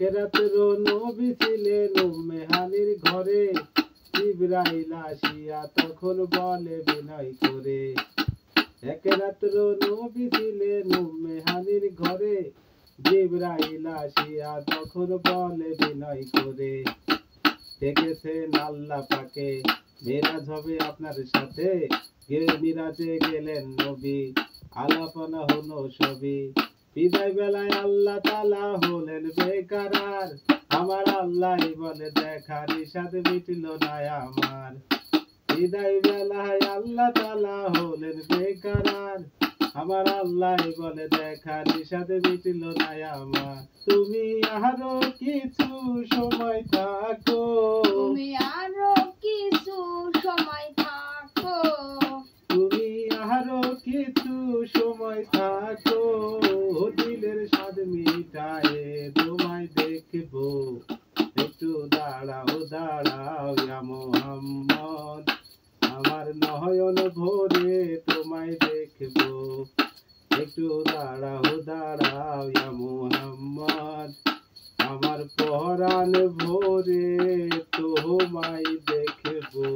এক রাতের নবী ছিলেন উম্মে হানির ঘরে, জিবরাইল আসিয়া তখন বলে বিনয় করে। এক রাত্র নবী ছিলেন উম্মে হানির ঘরে, জিবরাইল আসিয়া তখন বলে বিনয় করে। দেখেছেন আল্লাহ পাকে মেরাজ হবে আপনার সাথে, মিরাজে গেলেন নবী, আলাপনা হলো সবই। বিদায় বেলায় আল্লাহ তাআলা হলেন বেকারার, আমার আল্লাহ বলে দেখা নিষাদ মিটিল না আমার। বিদায় বেলায় আল্লাহ তাআলা হলেন বেকারার, আমার আল্লাহ বলে দেখা নিষাদ মিটিল না আমার। তুমি আরো কিছু সময় থাকো, তুমি আরো কিছু সময় থাকো, তুমি আরো কিছু সময় থাকো, দিলের স্বাদ মিটায়ে তোমায় দেখবো। একটু দাঁড়াও দাঁড়াও ইয়া মুহাম্মদ, আমার নয়ন ভরে তোমায় দেখবো। একটু দাঁড়াও দাঁড়াও ইয়া মুহাম্মদ, আমার পরাণ ভরে তোমায় দেখবো।